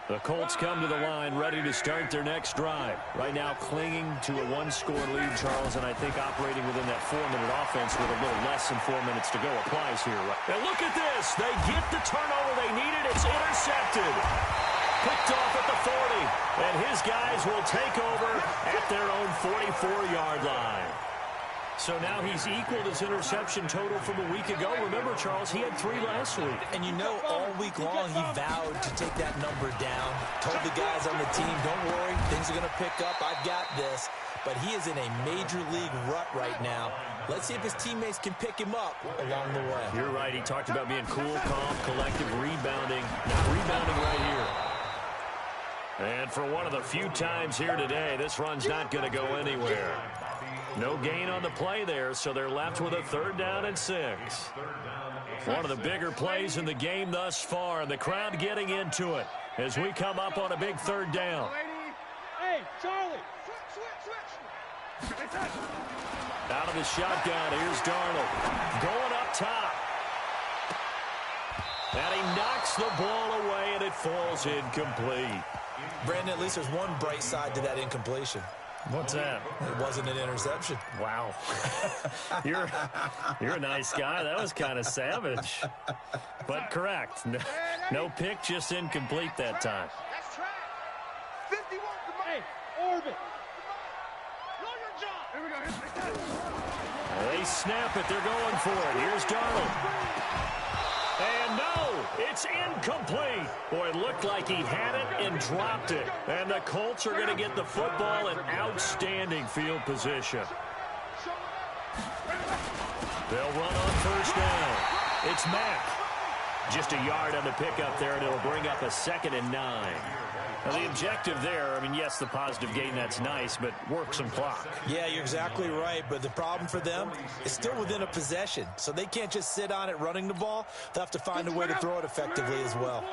The Colts come to the line ready to start their next drive. Right now clinging to a one-score lead, Charles, and I think operating within that 4-minute offense with a little less than 4 minutes to go applies here. And look at this. They get the turnover they needed. It's intercepted. Picked off at the 40. And his guys will take over at their own 44-yard line. So now he's equaled his interception total from a week ago. Remember, Charles, he had 3 last week. And you know, all week long he vowed to take that number down. Told the guys on the team, don't worry, things are going to pick up. I've got this. But he is in a major league rut right now. Let's see if his teammates can pick him up along the way. You're right. He talked about being cool, calm, collective, rebounding. Not rebounding right here. And for one of the few times here today, this run's not going to go anywhere. No gain on the play there, so they're left with a 3rd down and 6. One of the bigger plays in the game thus far, and the crowd getting into it as we come up on a big 3rd down. Hey, Charlie! Out of the shotgun, here's Darnold. Going up top. And he knocks the ball away, and it falls incomplete. Brandon, at least there's one bright side to that incompletion. What's that? It wasn't an interception. Wow. You're a nice guy. That was kind of savage. But correct. No pick, just incomplete that time. That's track. 51, come on. Hey, Orbit. Know your job. Here we go. They snap it. They're going for it. Here's Darnold. And no, it's incomplete. Boy, it looked like he had it and dropped it. And the Colts are going to get the football in outstanding field position. They'll run on 1st down. It's Mack. Just a yard on the pickup there, and it'll bring up a 2nd and 9. Now, the objective there, I mean, yes, the positive gain, that's nice, but work some clock. Yeah, you're exactly right, but the problem for them is still within a possession, so they can't just sit on it running the ball. They'll have to find a way to throw it effectively as well.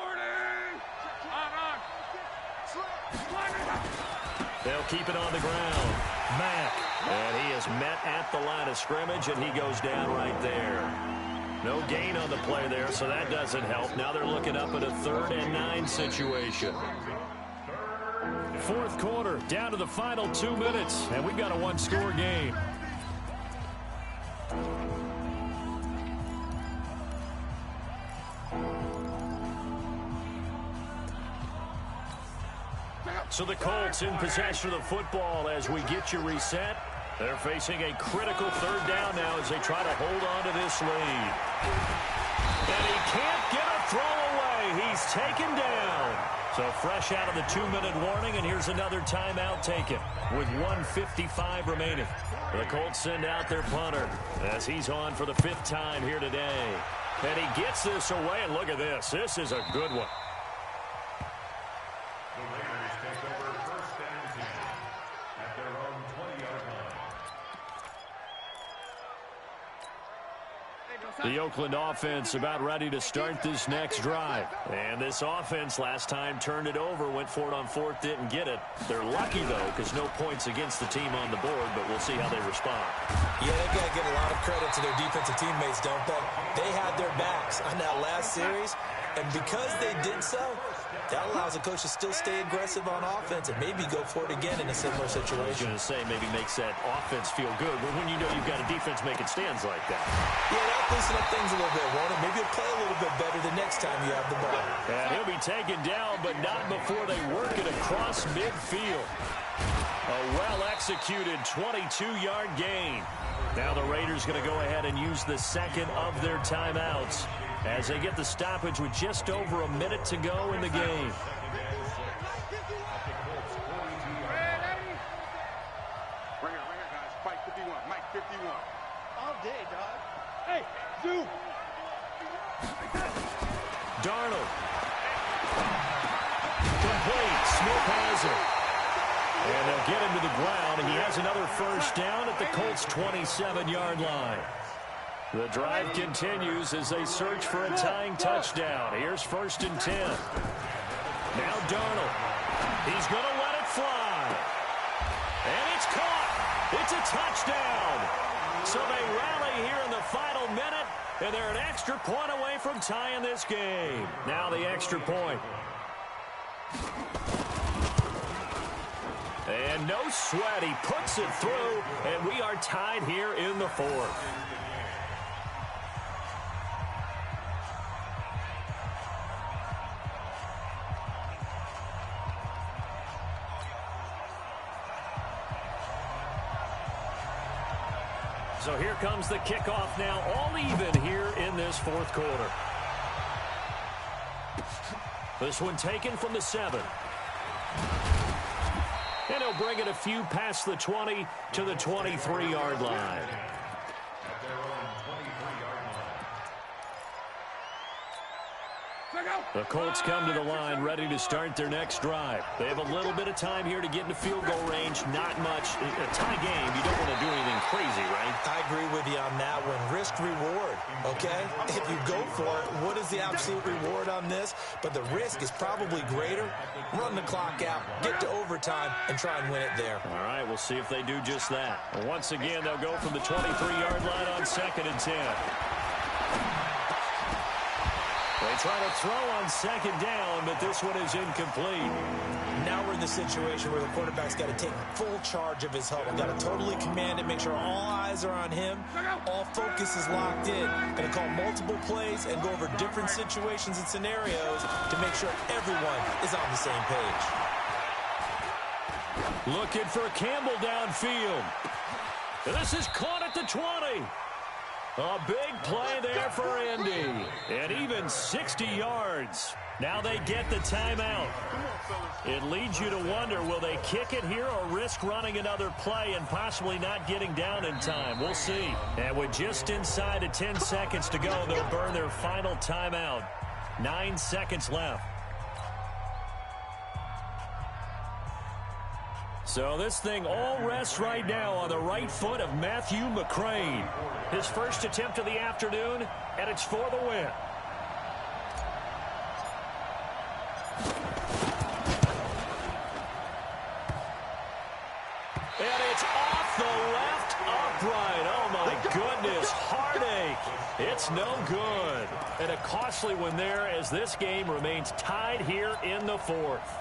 They'll keep it on the ground. Mack, and he is met at the line of scrimmage, and he goes down right there. No gain on the play there, so that doesn't help. Now they're looking up at a 3rd and 9 situation. 4th quarter, down to the final 2 minutes, and we've got a 1-score game. So the Colts in possession of the football as we get you reset. They're facing a critical 3rd down now as they try to hold on to this lead. And he can't get a throw away. He's taken down. So fresh out of the 2-minute warning, and here's another timeout taken with 1:55 remaining. The Colts send out their punter as he's on for the 5th time here today. And he gets this away, and look at this. This is a good one. The Raiders take over 1st and 10 at their own 20-yard line. The Oakland offense about ready to start this next drive. And this offense last time turned it over, went for it on 4th, didn't get it. They're lucky, though, because no points against the team on the board, but we'll see how they respond. Yeah, they've got to give a lot of credit to their defensive teammates, don't they? They had their backs on that last series, and because they did so, that allows the coach to still stay aggressive on offense and maybe go for it again in a similar situation. I was going to say maybe makes that offense feel good, but when you know you've got a defense making stands like that. Yeah, that'll loosen up things a little bit, won't it? Maybe you'll play a little bit better the next time you have the ball. And he'll be taken down, but not before they work it across midfield. A well-executed 22-yard gain. Now the Raiders going to go ahead and use the 2nd of their timeouts as they get the stoppage with just over a minute to go in the game. Bring it, guys. Mike 51, Mike 51. All day, dog. Hey, Zoo. Darnold. Complete. Smith has it. And they'll get him to the ground, and he has another 1st down at the Colts' 27-yard line. The drive continues as they search for a tying touchdown. Here's 1st and 10. Now Darnold. He's going to let it fly. And it's caught. It's a touchdown. So they rally here in the final minute, and they're an extra point away from tying this game. Now the extra point. And no sweat. He puts it through, and we are tied here in the fourth. So here comes the kickoff now, all even here in this fourth quarter. This one taken from the 7. And he'll bring it a few past the 20 to the 23-yard line. At their own 23-yard line. The Colts come to the line ready to start their next drive. They have a little bit of time here to get into field goal range. Not much. A tie game, you don't want to do anything crazy, right? I agree with you on that one. Risk-reward, okay? If you go for it, what is the absolute reward on this? But the risk is probably greater. Run the clock out, get to overtime, and try and win it there. All right, we'll see if they do just that. Once again, they'll go from the 23-yard line on 2nd and 10. They try to throw on 2nd down, but this one is incomplete. Now we're in the situation where the quarterback's got to take full charge of his huddle. Got to totally command it, make sure all eyes are on him. All focus is locked in. Going to call multiple plays and go over different situations and scenarios to make sure everyone is on the same page. Looking for Campbell downfield. This is caught at the 20. A big play there for Indy. And even 60 yards. Now they get the timeout. It leads you to wonder, will they kick it here or risk running another play and possibly not getting down in time? We'll see. And with just inside of 10 seconds to go, they'll burn their final timeout. 9 seconds left. So this thing all rests right now on the right foot of Matthew McCrane. His first attempt of the afternoon, and it's for the win. And it's off the left upright. Oh, my goodness. Heartache. It's no good. And a costly one there as this game remains tied here in the fourth.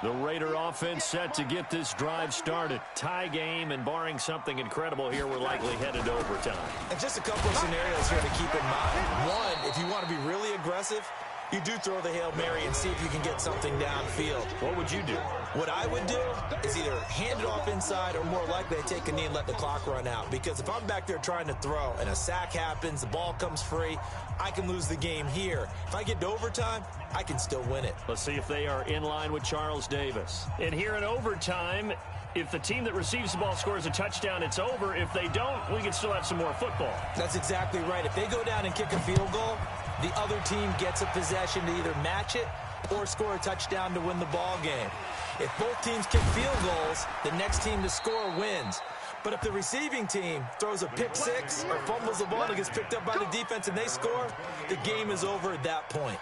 The Raider offense set to get this drive started. Tie game, and barring something incredible here, we're likely headed to overtime. And just a couple of scenarios here to keep in mind. One, if you want to be really aggressive, you do throw the Hail Mary and see if you can get something downfield. What would you do? What I would do is either hand it off inside or more likely I take a knee and let the clock run out. Because if I'm back there trying to throw and a sack happens, the ball comes free, I can lose the game here. If I get to overtime, I can still win it. Let's see if they are in line with Charles Davis. And here in overtime, if the team that receives the ball scores a touchdown, it's over. If they don't, we can still have some more football. That's exactly right. If they go down and kick a field goal, the other team gets a possession to either match it or score a touchdown to win the ball game. If both teams kick field goals, the next team to score wins. But if the receiving team throws a pick six or fumbles the ball and gets picked up by the defense and they score, the game is over at that point.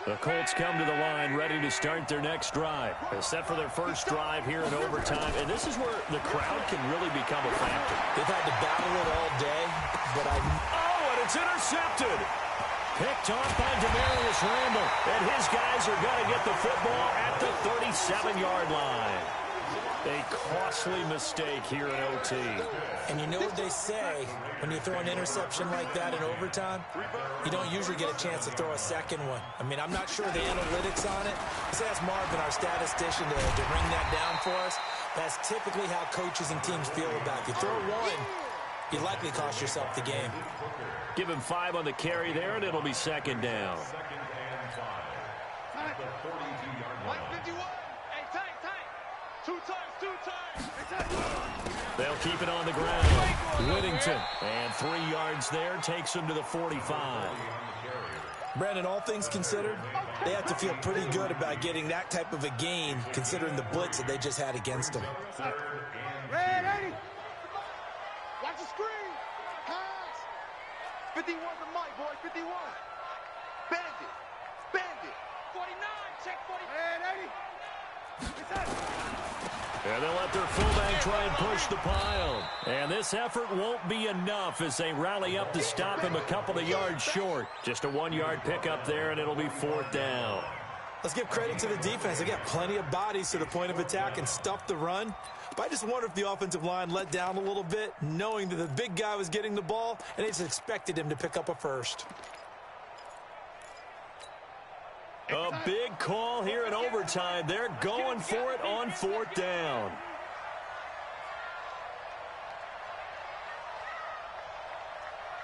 The Colts come to the line ready to start their next drive. They're set for their first drive here in overtime, and this is where the crowd can really become a factor. They've had to battle it all day, but Oh, and it's intercepted. Picked off by Demarius Randall, and his guys are going to get the football at the 37-yard line. A costly mistake here in OT. And you know what they say, when you throw an interception like that in overtime, you don't usually get a chance to throw a second one. I mean, I'm not sure the analytics on it. Let's ask Marvin, our statistician, to bring that down for us. That's typically how coaches and teams feel about it. You throw one, you likely cost yourself the game. Give him 5 on the carry there, and it'll be second down. Second and 5. At the 42-yard line. 51. Hey, tight. Two times. They'll keep it on the ground. Whittington, and 3 yards there, takes him to the 45. Brandon, all things considered, they have to feel pretty good about getting that type of a gain, considering the blitz that they just had against them. Red 80. Watch the screen. Pass. 51 to Mike, boy. 51. Bandit. 49. Check 40. Red 80. And they'll let their fullback try and push the pile. And this effort won't be enough as they rally up to stop him a couple of yards short. Just a 1-yard pickup there, and it'll be 4th down. Let's give credit to the defense. They got plenty of bodies to the point of attack and stuffed the run. But I just wonder if the offensive line let down a little bit, knowing that the big guy was getting the ball, and they just expected him to pick up a first. A big call here in overtime. They're going for it on 4th down.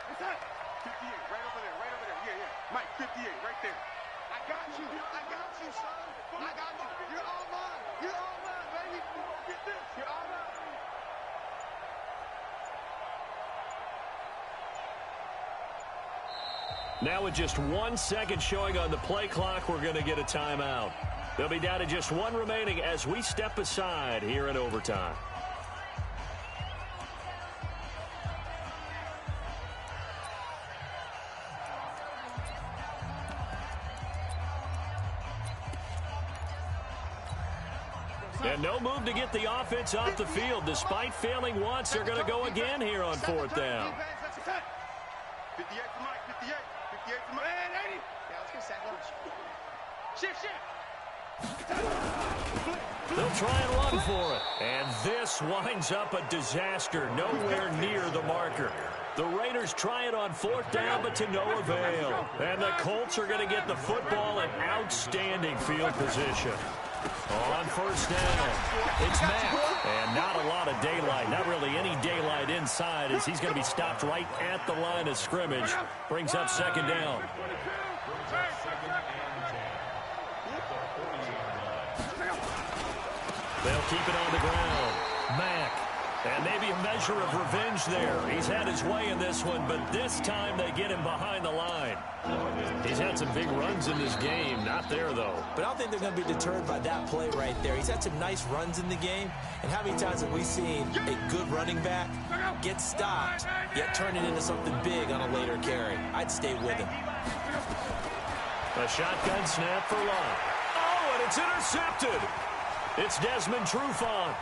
What's that? 58, right over there, right over there. Yeah, yeah. Mike, 58, right there. I got you, son. I got you. You're all mine. You're all mine, baby. Get this. You're all mine. Now with just 1 second showing on the play clock, we're going to get a timeout. They'll be down to just 1 remaining as we step aside here in overtime. And no move to get the offense off the field. Despite failing once, they're going to go again here on 4th down. 58 for Mike, 58. 58 for Mike. And 80. Yeah, let's get sack lunch. Shift. They'll try and run for it. And this winds up a disaster. Nowhere near the marker. The Raiders try it on 4th down, but to no avail. And the Colts are going to get the football in outstanding field position. On 1st down, it's Mack. And not a lot of daylight, not really any daylight inside as he's going to be stopped right at the line of scrimmage. Brings up 2nd down. They'll keep it on the ground. Mack. And maybe a measure of revenge there. He's had his way in this one, but this time they get him behind the line. He's had some big runs in this game. Not there, though. But I don't think they're going to be deterred by that play right there. He's had some nice runs in the game. And how many times have we seen a good running back get stopped, yet turn it into something big on a later carry? I'd stay with him. A shotgun snap for Lott. Oh, and it's intercepted. It's Desmond Trufant.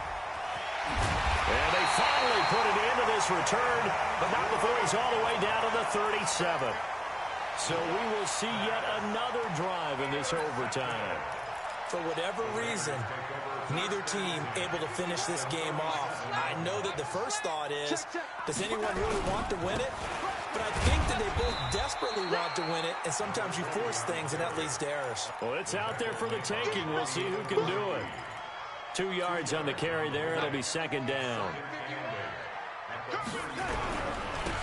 And they finally put it into this return, but not before he's all the way down to the 37. So we will see yet another drive in this overtime. For whatever reason, neither team able to finish this game off. I know that the first thought is, does anyone really want to win it? But I think that they both desperately want to win it, and sometimes you force things, and that leads to errors. Well, it's out there for the taking. We'll see who can do it. 2 yards on the carry there. It'll be 2nd down.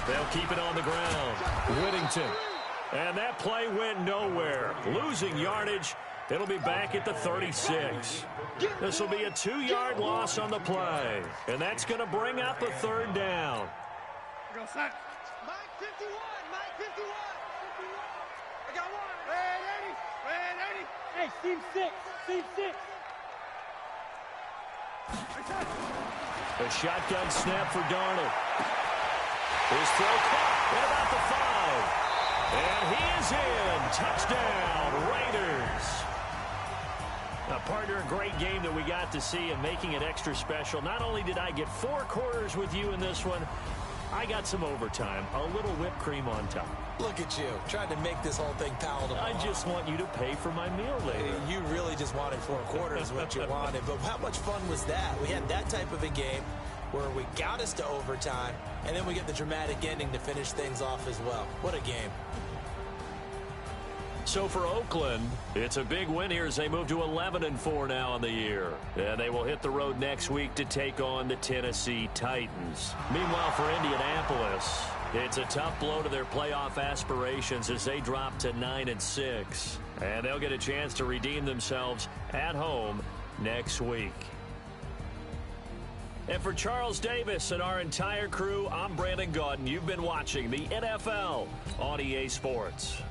They'll keep it on the ground. Whittington. And that play went nowhere. Losing yardage. It'll be back at the 36. This will be a 2-yard loss on the play. And that's going to bring up a 3rd down. Mike 51. Mike 51. I got one. Red 80. Hey, team 6. Team 6. A shotgun snap for Darnold. His throw caught at about the 5. And he is in. Touchdown, Raiders. Now, partner, a great game that we got to see and making it extra special. Not only did I get 4 quarters with you in this one, I got some overtime, a little whipped cream on top. Look at you, trying to make this whole thing palatable. I just want you to pay for my meal later. You really just wanted 4 quarters what you wanted, but how much fun was that? We had that type of a game where we got us to overtime, and then we get the dramatic ending to finish things off as well. What a game. So for Oakland, it's a big win here as they move to 11-4 now on the year. And they will hit the road next week to take on the Tennessee Titans. Meanwhile, for Indianapolis, it's a tough blow to their playoff aspirations as they drop to 9-6. And they'll get a chance to redeem themselves at home next week. And for Charles Davis and our entire crew, I'm Brandon Gaudin. You've been watching the NFL on EA Sports.